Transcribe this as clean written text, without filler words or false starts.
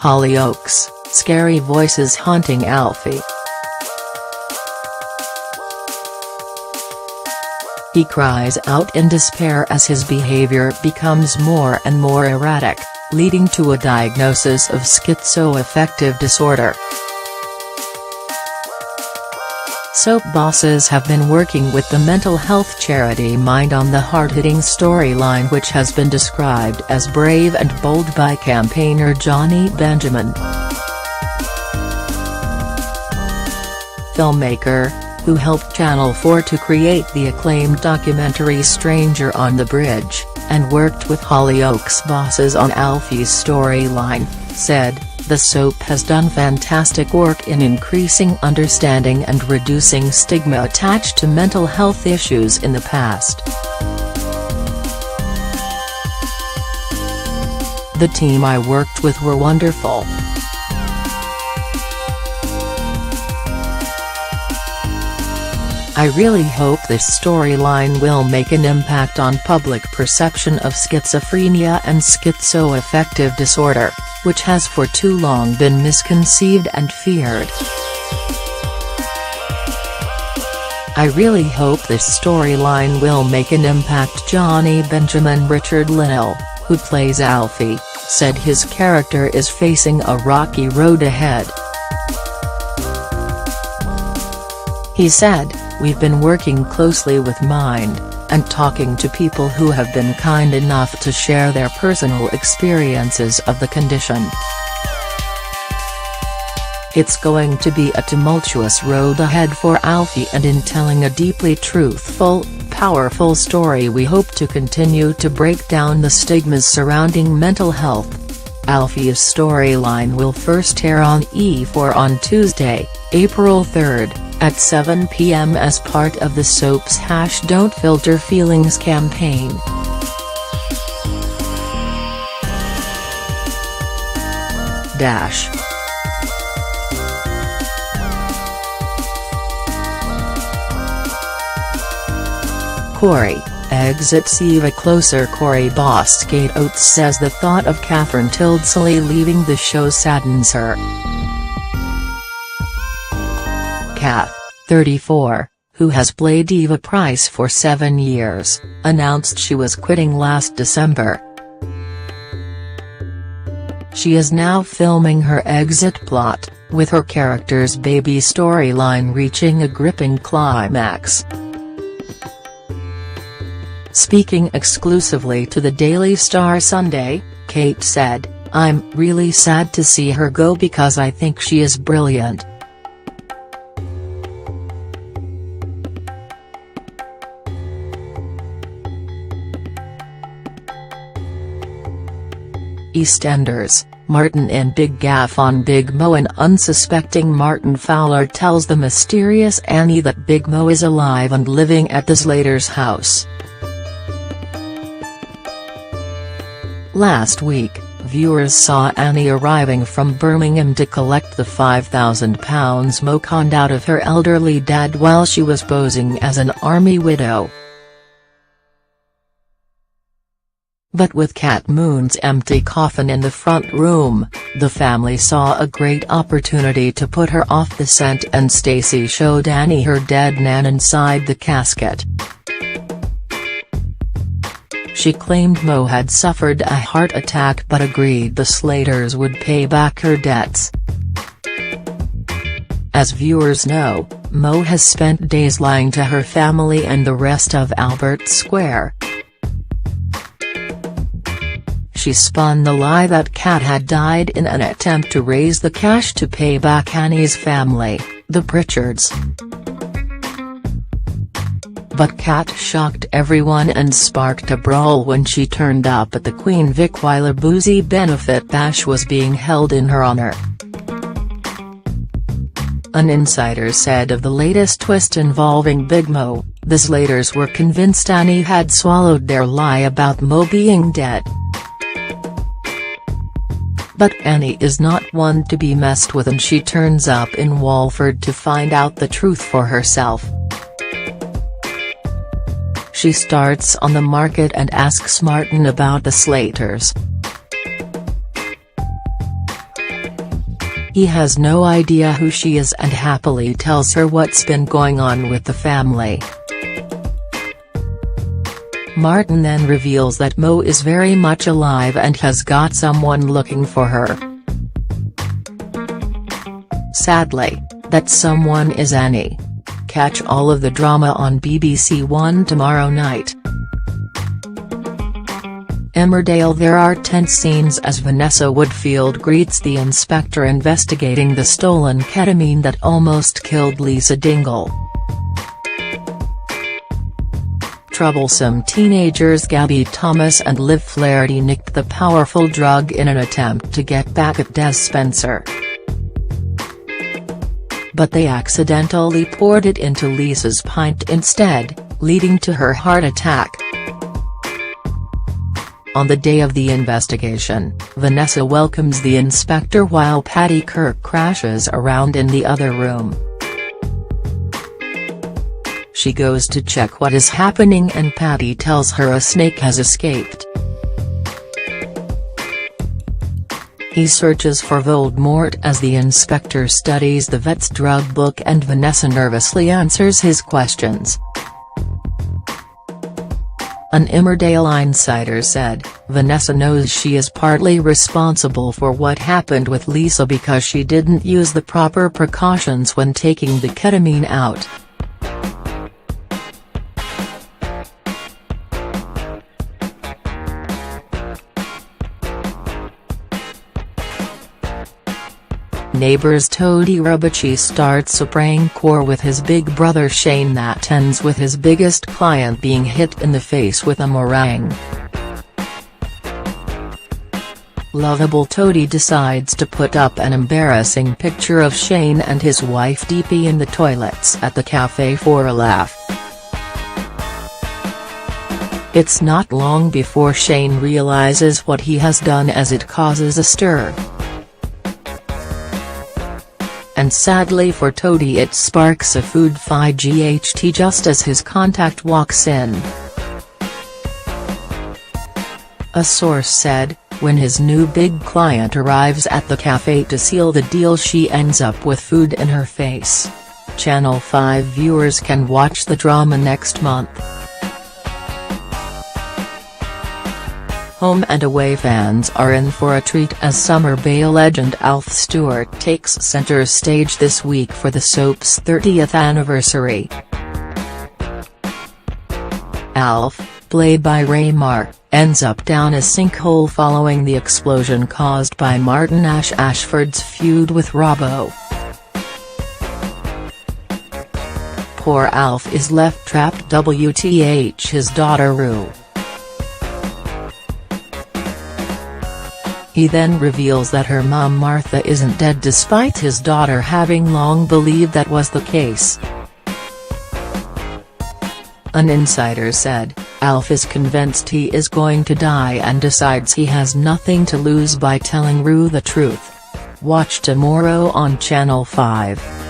Hollyoaks, scary voices haunting Alfie. He cries out in despair as his behavior becomes more and more erratic, leading to a diagnosis of schizoaffective disorder. Soap bosses have been working with the mental health charity Mind on the hard-hitting storyline, which has been described as brave and bold by campaigner Johnny Benjamin. Filmmaker, who helped Channel 4 to create the acclaimed documentary Stranger on the Bridge, and worked with Hollyoaks bosses on Alfie's storyline, said, "The soap has done fantastic work in increasing understanding and reducing stigma attached to mental health issues in the past. The team I worked with were wonderful. I really hope this storyline will make an impact on public perception of schizophrenia and schizoaffective disorder, which has for too long been misconceived and feared. I really hope this storyline will make an impact." Johnny Benjamin. Richard Linnell, who plays Alfie, said his character is facing a rocky road ahead. He said, "We've been working closely with Mind, and talking to people who have been kind enough to share their personal experiences of the condition. It's going to be a tumultuous road ahead for Alfie, and in telling a deeply truthful, powerful story we hope to continue to break down the stigmas surrounding mental health." Alfie's storyline will first air on E4 on Tuesday, April 3rd, at 7 p.m. as part of the soap's #Don't Filter Feelings campaign. Corey, exits Eva closer. Corey boss Kate Oates says the thought of Catherine Tildesley leaving the show saddens her. Kath, 34, who has played Eva Price for 7 years, announced she was quitting last December. She is now filming her exit plot, with her character's baby storyline reaching a gripping climax. Speaking exclusively to the Daily Star Sunday, Kate said, "I'm really sad to see her go because I think she is brilliant. EastEnders, Martin in Big Gaff on Big Mo. An unsuspecting Martin Fowler tells the mysterious Annie that Big Mo is alive and living at the Slaters' house. Last week, viewers saw Annie arriving from Birmingham to collect the £5,000 Mo conned out of her elderly dad while she was posing as an army widow. But with Cat Moon's empty coffin in the front room, the family saw a great opportunity to put her off the scent, and Stacey showed Annie her dead nan inside the casket. She claimed Mo had suffered a heart attack but agreed the Slaters would pay back her debts. As viewers know, Mo has spent days lying to her family and the rest of Albert Square. She spun the lie that Cat had died in an attempt to raise the cash to pay back Annie's family, the Pritchards. But Cat shocked everyone and sparked a brawl when she turned up at the Queen Vic while a boozy benefit bash was being held in her honor. An insider said of the latest twist involving Big Mo, the Slaters were convinced Annie had swallowed their lie about Mo being dead. But Annie is not one to be messed with, and she turns up in Walford to find out the truth for herself. She starts on the market and asks Martin about the Slaters. He has no idea who she is and happily tells her what's been going on with the family. Martin then reveals that Mo is very much alive and has got someone looking for her. Sadly, that someone is Annie. Catch all of the drama on BBC One tomorrow night. Emmerdale. There are tense scenes as Vanessa Woodfield greets the inspector investigating the stolen ketamine that almost killed Lisa Dingle. Troublesome teenagers Gabby Thomas and Liv Flaherty nicked the powerful drug in an attempt to get back at Des Spencer. But they accidentally poured it into Lisa's pint instead, leading to her heart attack. On the day of the investigation, Vanessa welcomes the inspector while Paddy Kirk crashes around in the other room. She goes to check what is happening and Paddy tells her a snake has escaped. He searches for Voldemort as the inspector studies the vet's drug book and Vanessa nervously answers his questions. An Emmerdale insider said, Vanessa knows she is partly responsible for what happened with Lisa because she didn't use the proper precautions when taking the ketamine out. Neighbours Toady Rubachi starts a prank war with his big brother Shane that ends with his biggest client being hit in the face with a meringue. Lovable Toady decides to put up an embarrassing picture of Shane and his wife DP in the toilets at the cafe for a laugh. It's not long before Shane realizes what he has done as it causes a stir. And sadly for Toady it sparks a food fight just as his contact walks in. A source said, when his new big client arrives at the cafe to seal the deal she ends up with food in her face. Channel 5 viewers can watch the drama next month. Home and away fans are in for a treat as Summer Bay legend Alf Stewart takes centre stage this week for the soap's 30th anniversary. Alf, played by Ray Marr, ends up down a sinkhole following the explosion caused by Martin Ashford's feud with Robbo. Poor Alf is left trapped WTH his daughter Rue. He then reveals that her mum Martha isn't dead despite his daughter having long believed that was the case. An insider said, Alf is convinced he is going to die and decides he has nothing to lose by telling Rue the truth. Watch tomorrow on Channel 5.